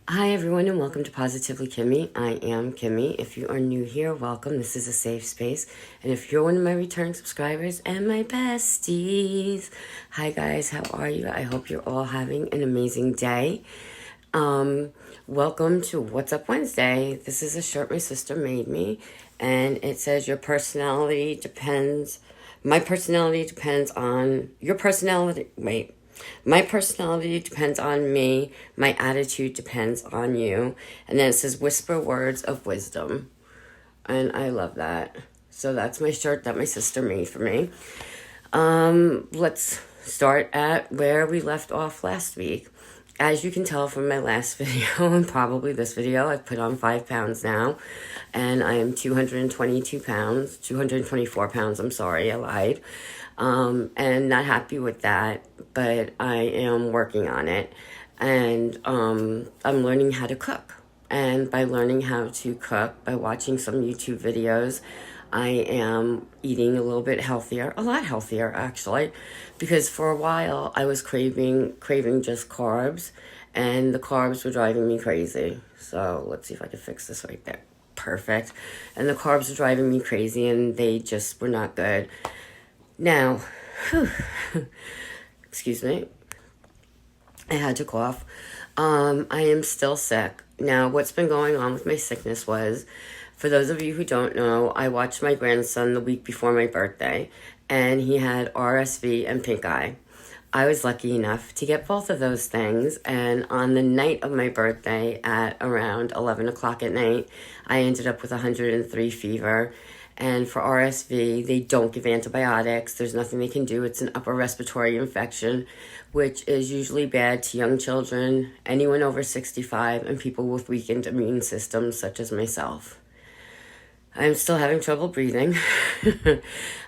Hi everyone and welcome to Positively Kimmie. I am Kimmie. If you are new here, welcome. This is a safe space. And if you're one of my returning subscribers and my besties, hi guys, how are you? I hope you're all having an amazing day. Welcome to What's Up Wednesday. This is a shirt my sister made me, and it says my personality depends on your personality. Wait. My personality depends on me. My attitude depends on you. And then it says whisper words of wisdom. And I love that. So that's my shirt that my sister made for me. Let's start at where we left off last week. As you can tell from my last video and probably this video, I've put on 5 pounds now. And I am 222 pounds, 224 pounds, I'm sorry, I lied. And not happy with that, but I am working on it. And I'm learning how to cook. And by learning how to cook, by watching some YouTube videos, I am eating a little bit healthier, a lot healthier actually, because for a while I was craving just carbs, and the carbs were driving me crazy. So let's see if I can fix this right there. Perfect. And the carbs were driving me crazy, and they just were not good. Now, excuse me, I had to cough. I am still sick. Now, what's been going on with my sickness was, for those of you who don't know, I watched my grandson the week before my birthday, and he had RSV and pink eye. I was lucky enough to get both of those things, and on the night of my birthday at around 11 o'clock at night, I ended up with 103 fever. And for RSV, they don't give antibiotics. There's nothing they can do. It's an upper respiratory infection, which is usually bad to young children, anyone over 65, and people with weakened immune systems, such as myself. I'm still having trouble breathing.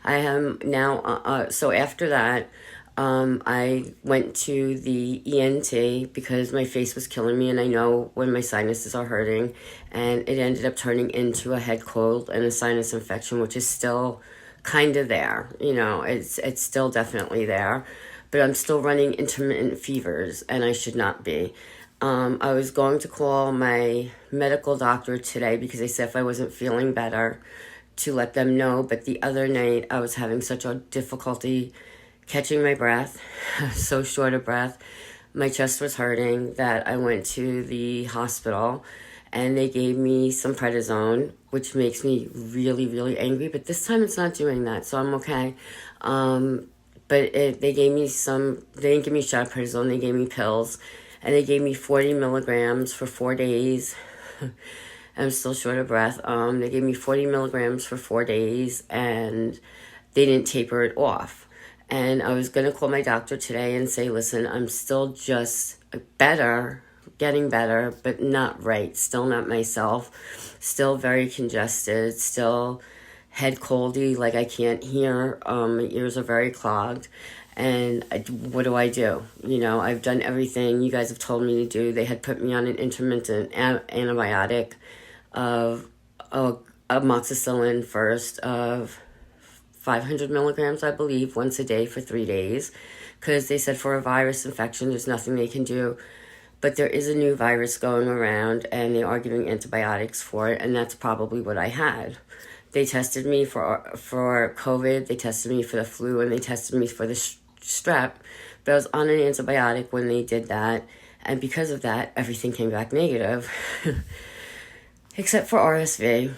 I am now, so after that, I went to the ENT because my face was killing me, and I know when my sinuses are hurting, and it ended up turning into a head cold and a sinus infection, which is still kind of there. You know, it's still definitely there, but I'm still running intermittent fevers, and I should not be. I was going to call my medical doctor today because they said if I wasn't feeling better to let them know, but the other night I was having such a difficulty catching my breath, so short of breath. My chest was hurting that I went to the hospital, and they gave me some prednisone, which makes me really, really angry, but this time it's not doing that, so I'm okay. They gave me they didn't give me shot of prednisone, they gave me pills, and they gave me 40 milligrams for 4 days. I'm still short of breath. They gave me 40 milligrams for 4 days, and they didn't taper it off. And I was going to call my doctor today and say, listen, I'm still just getting better, but not right. Still not myself. Still very congested. Still head coldy, like I can't hear. My ears are very clogged. And what do I do? You know, I've done everything you guys have told me to do. They had put me on an intermittent antibiotic of amoxicillin first of 500 milligrams, I believe, once a day for 3 days, because they said for a virus infection, there's nothing they can do. But there is a new virus going around, and they are giving antibiotics for it, and that's probably what I had. They tested me for COVID, they tested me for the flu, and they tested me for the strep, but I was on an antibiotic when they did that, and because of that, everything came back negative, except for RSV.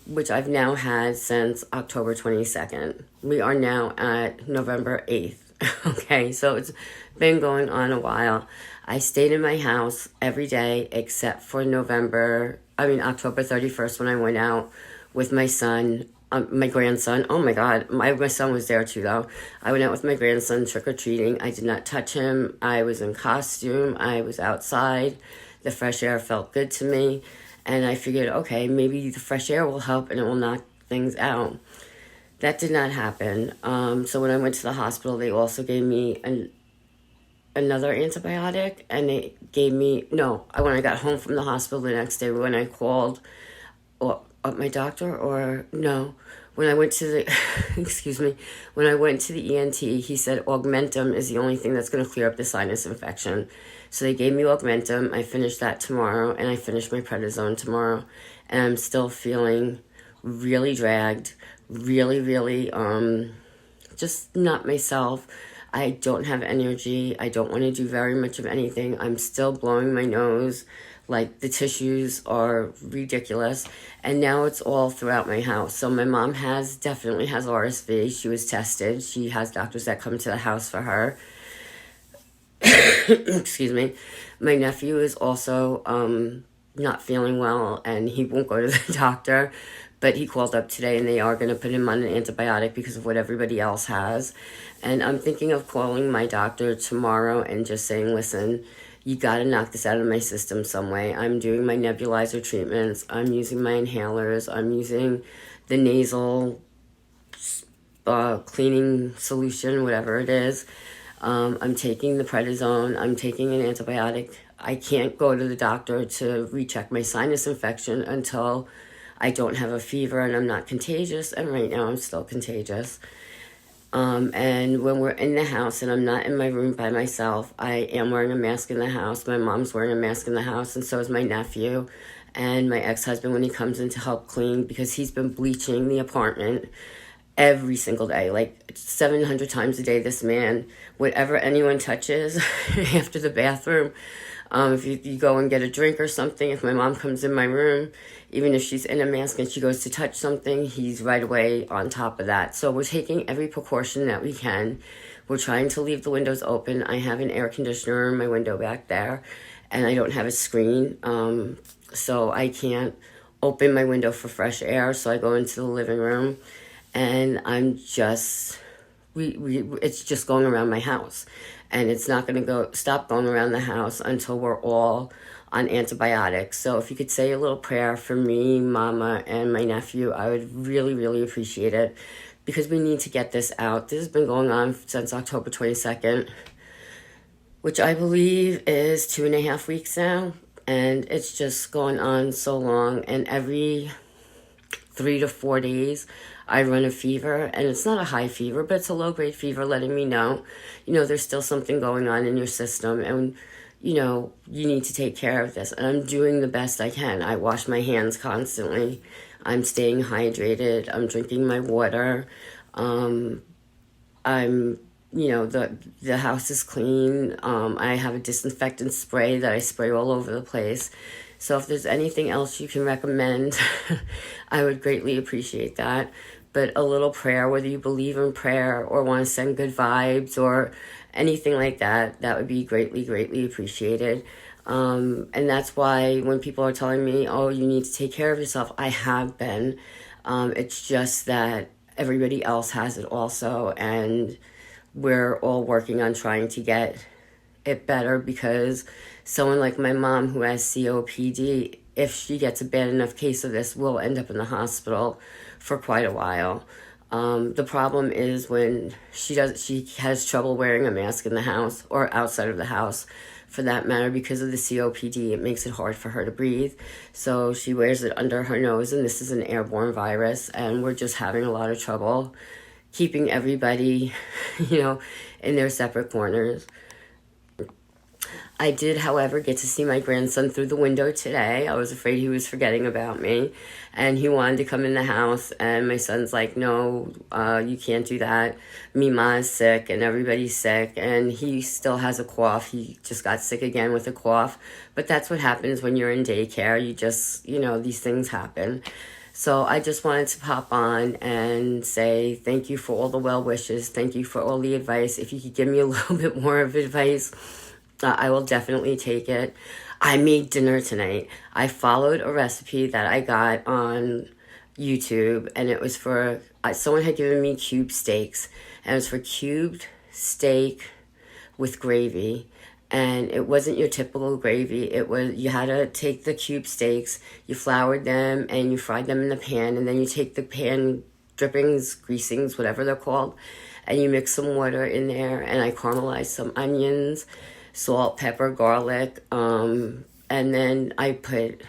Which I've now had since October 22nd. We are now at November 8th. Okay, so it's been going on a while. I stayed in my house every day except for October 31st, when I went out with my son, my grandson. Oh my God, my son was there too though. I went out with my grandson trick-or-treating. I did not touch him. I was in costume. I was outside. The fresh air felt good to me. And I figured, okay, maybe the fresh air will help and it will knock things out. That did not happen. So when I went to the hospital, they also gave me another antibiotic. And they gave me, when I got home from the hospital the next day, when I called my doctor, when I went to the, when I went to the ENT, he said Augmentum is the only thing that's going to clear up the sinus infection. So they gave me Augmentin. I finished that tomorrow, and I finished my prednisone tomorrow. And I'm still feeling really dragged, really, just not myself. I don't have energy. I don't want to do very much of anything. I'm still blowing my nose. Like, the tissues are ridiculous. And now it's all throughout my house. So my mom definitely has RSV. She was tested. She has doctors that come to the house for her. Excuse me. My nephew is also not feeling well, and he won't go to the doctor. But he called up today, and they are going to put him on an antibiotic because of what everybody else has. And I'm thinking of calling my doctor tomorrow and just saying, listen, you got to knock this out of my system some way. I'm doing my nebulizer treatments. I'm using my inhalers. I'm using the nasal cleaning solution, whatever it is. I'm taking the prednisone. I'm taking an antibiotic. I can't go to the doctor to recheck my sinus infection until I don't have a fever and I'm not contagious. And right now I'm still contagious. And when we're in the house and I'm not in my room by myself, I am wearing a mask in the house. My mom's wearing a mask in the house, and so is my nephew and my ex-husband when he comes in to help clean, because he's been bleaching the apartment every single day, like 700 times a day. This man, whatever anyone touches after the bathroom, if you go and get a drink or something, if my mom comes in my room, even if she's in a mask and she goes to touch something, he's right away on top of that. So we're taking every precaution that we can. We're trying to leave the windows open. I have an air conditioner in my window back there, and I don't have a screen, so I can't open my window for fresh air. So I go into the living room, and I'm just, it's just going around my house. And it's not going to stop going around the house until we're all on antibiotics. So if you could say a little prayer for me, Mama, and my nephew, I would really appreciate it, because we need to get this out. This has been going on since October 22nd, which I believe is 2.5 weeks now. And it's just going on so long. And every 3 to 4 days, I run a fever, and it's not a high fever, but it's a low-grade fever, letting me know, there's still something going on in your system, and, you need to take care of this. And I'm doing the best I can. I wash my hands constantly. I'm staying hydrated. I'm drinking my water. I'm, the house is clean. I have a disinfectant spray that I spray all over the place. So if there's anything else you can recommend, I would greatly appreciate that. But a little prayer, whether you believe in prayer or want to send good vibes or anything like that, that would be greatly appreciated. And that's why when people are telling me, oh, you need to take care of yourself, I have been. It's just that everybody else has it also, and we're all working on trying to get it better, because someone like my mom who has COPD, if she gets a bad enough case of this, will end up in the hospital for quite a while. The problem is when she has trouble wearing a mask in the house or outside of the house, for that matter, because of the COPD. It makes it hard for her to breathe. So she wears it under her nose, and this is an airborne virus, and we're just having a lot of trouble keeping everybody, in their separate corners. I did, however, get to see my grandson through the window today. I was afraid he was forgetting about me, and he wanted to come in the house, and my son's like, no, you can't do that. Mima is sick, and everybody's sick, and he still has a cough. He just got sick again with a cough, but that's what happens when you're in daycare. You just, these things happen. So I just wanted to pop on and say thank you for all the well wishes. Thank you for all the advice. If you could give me a little bit more of advice, I will definitely take it. I made dinner tonight. I followed a recipe that I got on YouTube, and it was for, someone had given me cube steaks, and it was for cubed steak with gravy. And it wasn't your typical gravy. It was, you had to take the cube steaks, you floured them, and you fried them in the pan, and then you take the pan drippings, greasings, whatever they're called, and you mix some water in there, and I caramelized some onions, salt, pepper, garlic, and then I put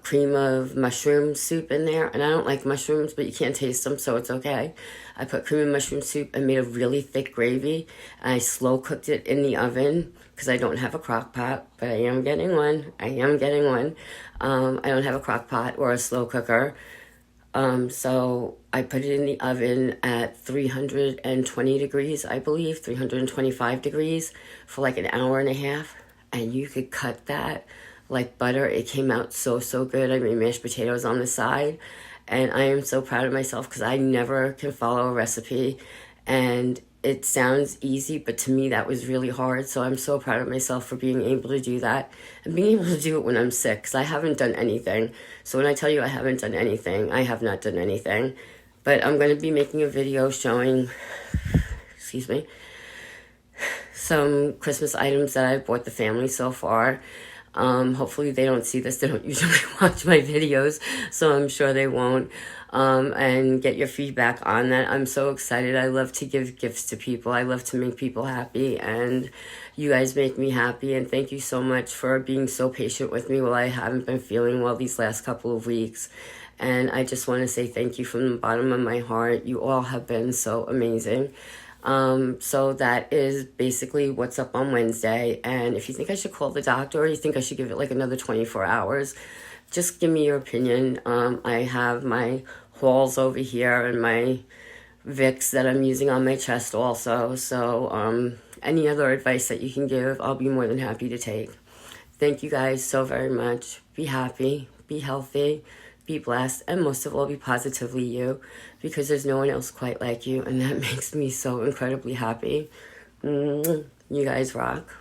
cream of mushroom soup in there, and I don't like mushrooms, but you can't taste them, so it's okay. I put cream of mushroom soup and made a really thick gravy, and I slow cooked it in the oven because I don't have a crock pot, but I am getting one. I don't have a crock pot or a slow cooker. So I put it in the oven at 320 degrees, I believe, 325 degrees for like an hour and a half. And you could cut that like butter. It came out so, so good. I made mashed potatoes on the side. And I am so proud of myself because I never can follow a recipe. And it sounds easy, but to me that was really hard. So I'm so proud of myself for being able to do that and being able to do it when I'm sick, because I haven't done anything. So when I tell you I haven't done anything, I have not done anything. But I'm going to be making a video showing, excuse me, some Christmas items that I've bought the family so far. Hopefully they don't see this. They don't usually watch my videos, so I'm sure they won't. And get your feedback on that. I'm so excited. I love to give gifts to people. I love to make people happy, and you guys make me happy. And thank you so much for being so patient with me while I haven't been feeling well these last couple of weeks. And I just want to say thank you from the bottom of my heart. You all have been so amazing. So that is basically what's up on Wednesday. And if you think I should call the doctor, or you think I should give it like another 24 hours, just give me your opinion. I have my Halls over here and my Vicks that I'm using on my chest also. So any other advice that you can give, I'll be more than happy to take. Thank you guys so very much. Be happy, be healthy, be blessed, and most of all, be positively you, because there's no one else quite like you, and that makes me so incredibly happy. You guys rock.